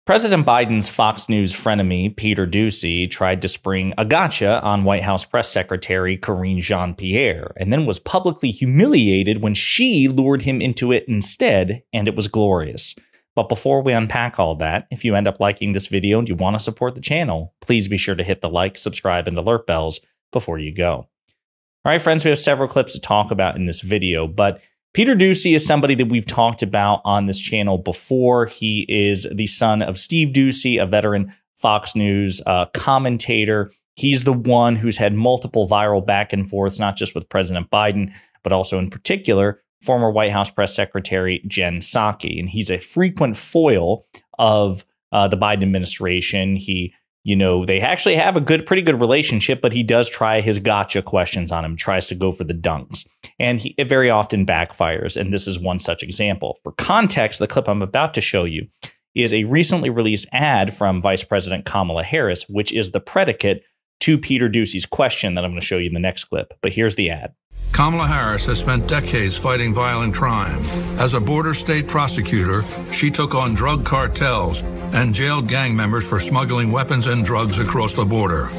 President Biden's Fox News frenemy, Peter Doocy, tried to spring a gotcha on White House Press Secretary Karine-Jean Pierre, and then was publicly humiliated when she lured him into it instead, and it was glorious. But before we unpack all that, if you end up liking this video and you want to support the channel, please be sure to hit the like, subscribe, and alert bells before you go. All right, friends, we have several clips to talk about in this video, but Peter Doocy is somebody that we've talked about on this channel before. He is the son of Steve Doocy, a veteran Fox News commentator. He's the one who's had multiple viral back and forths, not just with President Biden, but also in particular, former White House Press Secretary Jen Psaki. And he's a frequent foil of the Biden administration. They actually have a pretty good relationship, but he does try his gotcha questions on him, tries to go for the dunks. And it very often backfires, and this is one such example. For context, the clip I'm about to show you is a recently released ad from Vice President Kamala Harris, which is the predicate to Peter Doocy's question that I'm going to show you in the next clip. But here's the ad. Kamala Harris has spent decades fighting violent crime. As a border state prosecutor, she took on drug cartels and jailed gang members for smuggling weapons and drugs across the border.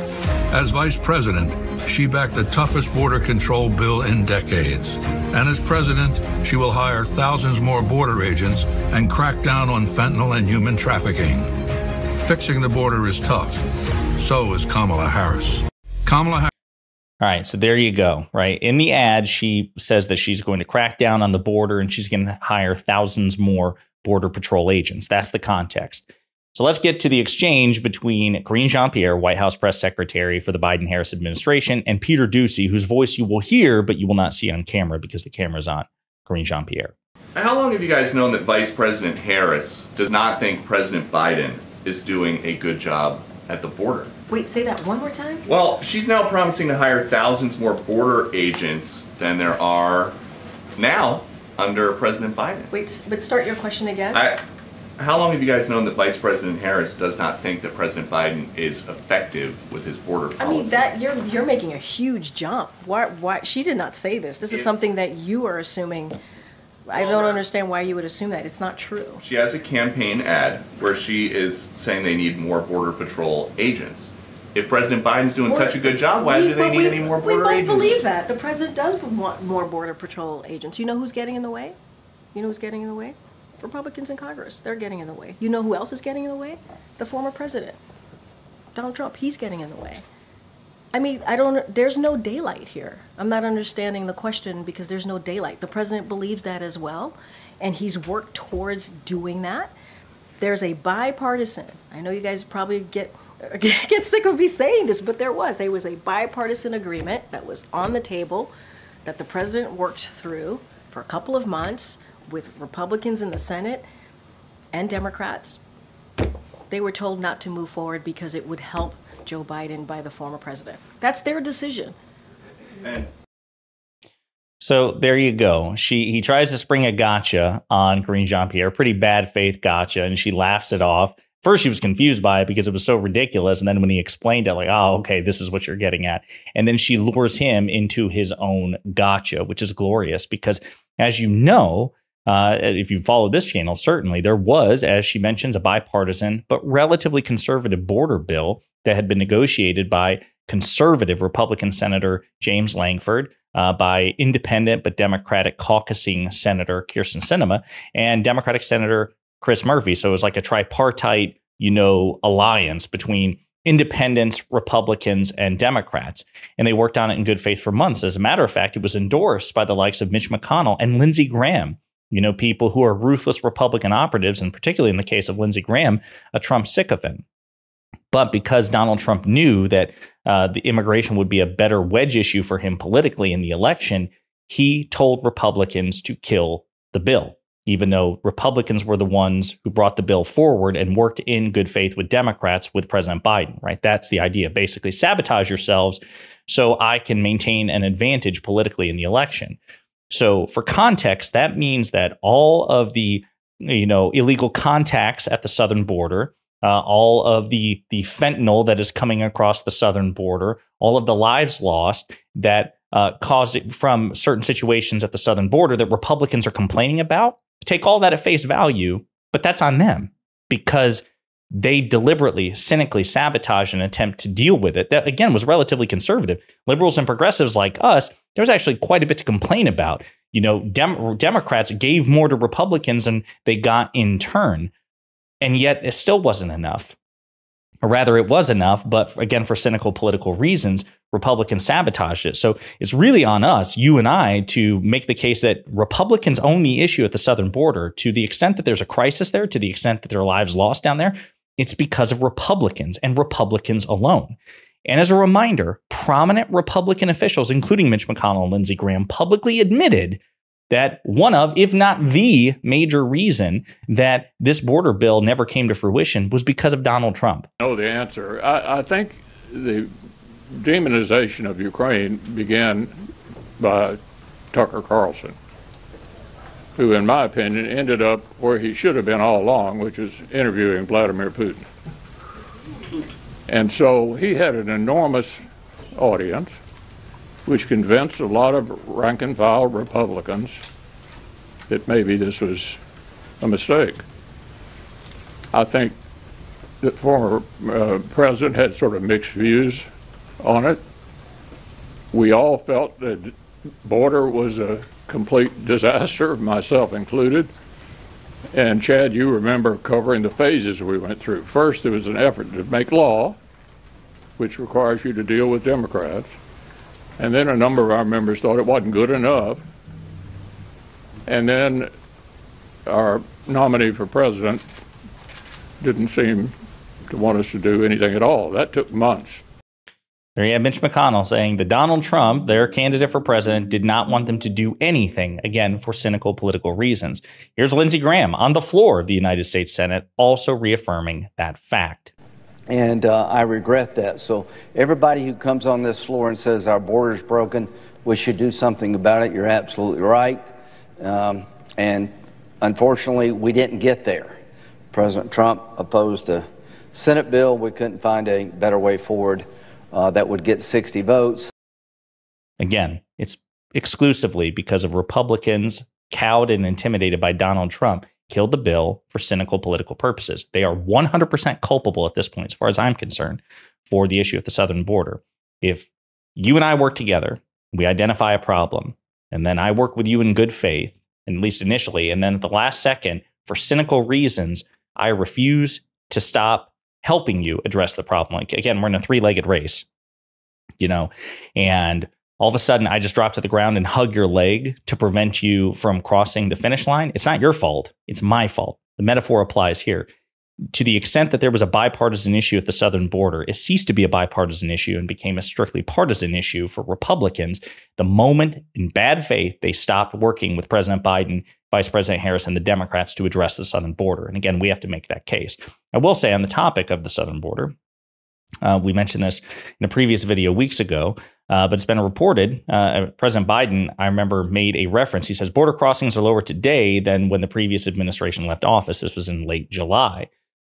As vice president, she backed the toughest border control bill in decades. And as president, she will hire thousands more border agents and crack down on fentanyl and human trafficking. Fixing the border is tough. So is Kamala Harris. All right, so there you go, right? In the ad, she says that she's going to crack down on the border and she's going to hire thousands more Border Patrol agents. That's the context. So let's get to the exchange between Karine-Jean Pierre, White House Press Secretary for the Biden-Harris administration, and Peter Doocy, whose voice you will hear, but you will not see on camera because the camera's on Karine-Jean Pierre. How long have you guys known that Vice President Harris does not think President Biden is doing a good job at the border? Wait, say that one more time? Well, she's now promising to hire thousands more border agents than there are now under President Biden. Wait, but start your question again. How long have you guys known that Vice President Harris does not think that President Biden is effective with his border policy? I mean, you're making a huge jump. Why? She did not say this. This is something that you are assuming. I don't understand why you would assume that. It's not true. She has a campaign ad where she is saying they need more Border Patrol agents. If President Biden's doing such a good job, why do they need any more border agents? We both believe that. The president does want more Border Patrol agents. You know who's getting in the way? You know who's getting in the way? Republicans in Congress. They're getting in the way. You know who else is getting in the way? The former president, Donald Trump. He's getting in the way. I mean, there's no daylight here. I'm not understanding the question because there's no daylight. The president believes that as well, and he's worked towards doing that. There's a bipartisan, I know you guys probably get sick of me saying this, but there was a bipartisan agreement that was on the table that the president worked through for a couple of months with Republicans in the Senate and Democrats. They were told not to move forward because it would help Joe Biden by the former president. That's their decision. So there you go. He tries to spring a gotcha on Karine-Jean Pierre, pretty bad faith gotcha, and she laughs it off. First, she was confused by it because it was so ridiculous. And then when he explained it, like, oh, okay, this is what you're getting at. And then she lures him into his own gotcha, which is glorious because, as you know, if you follow this channel, certainly there was, as she mentions, a bipartisan but relatively conservative border bill that had been negotiated by conservative Republican Senator James Lankford, by independent but Democratic caucusing Senator Kyrsten Sinema, and Democratic Senator Chris Murphy. So it was like a tripartite, alliance between independents, Republicans, and Democrats. And they worked on it in good faith for months. As a matter of fact, it was endorsed by the likes of Mitch McConnell and Lindsey Graham, people who are ruthless Republican operatives, and particularly in the case of Lindsey Graham, a Trump sycophant. But because Donald Trump knew that the immigration would be a better wedge issue for him politically in the election, he told Republicans to kill the bill, even though Republicans were the ones who brought the bill forward and worked in good faith with Democrats with President Biden, right? That's the idea. Basically, sabotage yourselves so I can maintain an advantage politically in the election. So for context, that means that all of the illegal contacts at the southern border, all of the fentanyl that is coming across the southern border, all of the lives lost that caused it from certain situations at the southern border that Republicans are complaining about, take all that at face value, but that's on them because they deliberately, cynically sabotaged an attempt to deal with it that, again, was relatively conservative. Liberals and progressives like us, there was actually quite a bit to complain about. You know, Democrats gave more to Republicans than they got in turn, and yet it still wasn't enough. Or rather, it was enough, but again, for cynical political reasons, Republicans sabotaged it. So it's really on us, you and I, to make the case that Republicans own the issue at the southern border. To the extent that there's a crisis there, to the extent that there are lives lost down there, it's because of Republicans and Republicans alone. And as a reminder, prominent Republican officials, including Mitch McConnell and Lindsey Graham, publicly admitted that one of, if not the major reason that this border bill never came to fruition was because of Donald Trump. Know the answer. I think the demonization of Ukraine began by Tucker Carlson, who, in my opinion, ended up where he should have been all along, which is interviewing Vladimir Putin. And so he had an enormous audience, which convinced a lot of rank-and-file Republicans that maybe this was a mistake. I think the former president had sort of mixed views on it. We all felt that the border was a complete disaster, myself included. And Chad, you remember covering the phases we went through. First, there was an effort to make law, which requires you to deal with Democrats. And then a number of our members thought it wasn't good enough. And then our nominee for president didn't seem to want us to do anything at all. That took months. There you have Mitch McConnell saying that Donald Trump, their candidate for president, did not want them to do anything, again, for cynical political reasons. Here's Lindsey Graham on the floor of the United States Senate, also reaffirming that fact. And I regret that. So everybody who comes on this floor and says our border's broken, we should do something about it, you're absolutely right. And unfortunately, we didn't get there. President Trump opposed a Senate bill. We couldn't find a better way forward that would get 60 votes. Again, it's exclusively because of Republicans cowed and intimidated by Donald Trump killed the bill for cynical political purposes. They are 100% culpable at this point, as far as I'm concerned, for the issue at the southern border. If you and I work together, we identify a problem, and then I work with you in good faith, at least initially, and then at the last second, for cynical reasons, I refuse to stop helping you address the problem. Like, again, we're in a three-legged race, you know, and all of a sudden I just drop to the ground and hug your leg to prevent you from crossing the finish line. It's not your fault. It's my fault. The metaphor applies here. To the extent that there was a bipartisan issue at the southern border, it ceased to be a bipartisan issue and became a strictly partisan issue for Republicans the moment, in bad faith, they stopped working with President Biden, Vice President Harris, and the Democrats to address the southern border. And again, we have to make that case. I will say on the topic of the southern border, we mentioned this in a previous video weeks ago, but it's been reported. President Biden, I remember, made a reference. He says border crossings are lower today than when the previous administration left office. This was in late July.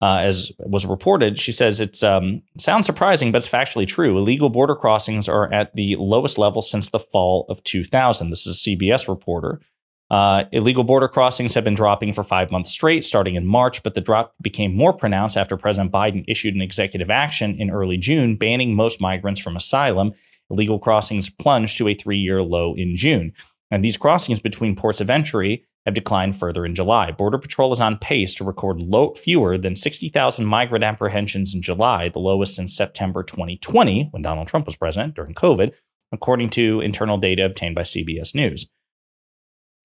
As was reported, she says it sounds surprising, but it's factually true. Illegal border crossings are at the lowest level since the fall of 2000. This is a CBS reporter. Illegal border crossings have been dropping for 5 months straight, starting in March, but the drop became more pronounced after President Biden issued an executive action in early June banning most migrants from asylum. Illegal crossings plunged to a 3-year low in June. And these crossings between ports of entry have declined further in July. Border Patrol is on pace to record fewer than 60,000 migrant apprehensions in July, the lowest since September 2020, when Donald Trump was president during COVID, according to internal data obtained by CBS News.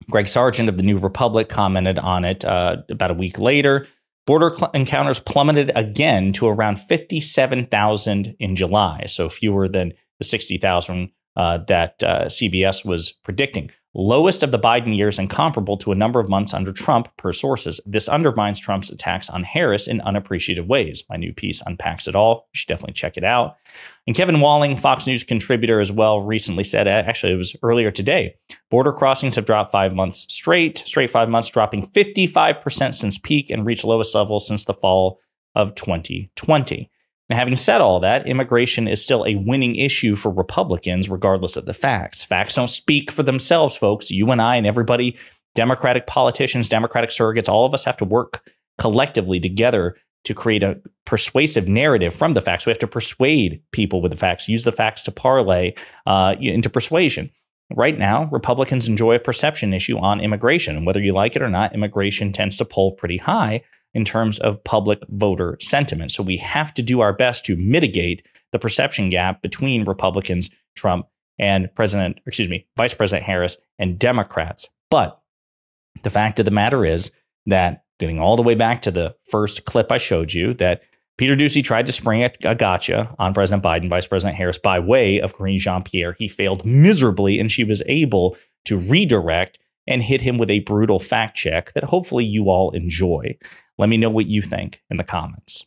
Greg Sargent of the New Republic commented on it about a week later. Border encounters plummeted again to around 57,000 in July, so fewer than the 60,000 that CBS was predicting. Lowest of the Biden years and comparable to a number of months under Trump, per sources. This undermines Trump's attacks on Harris in unappreciative ways. My new piece unpacks it all. You should definitely check it out. And Kevin Walling, Fox News contributor as well, recently said, actually it was earlier today, border crossings have dropped 5 months straight 5 months, dropping 55% since peak and reached lowest levels since the fall of 2020. Now, having said all that, immigration is still a winning issue for Republicans, regardless of the facts. Facts don't speak for themselves, folks. You and I and everybody, Democratic politicians, Democratic surrogates, all of us have to work collectively together to create a persuasive narrative from the facts. We have to persuade people with the facts, use the facts to parlay into persuasion. Right now, Republicans enjoy a perception issue on immigration. And whether you like it or not, immigration tends to pull pretty high in terms of public voter sentiment. So we have to do our best to mitigate the perception gap between Republicans, Trump, and Vice President Harris and Democrats. But the fact of the matter is that, getting all the way back to the first clip I showed you, that Peter Doocy tried to spring a gotcha on President Biden, Vice President Harris, by way of Karine-Jean Pierre. He failed miserably, and she was able to redirect and hit him with a brutal fact check that hopefully you all enjoy. Let me know what you think in the comments.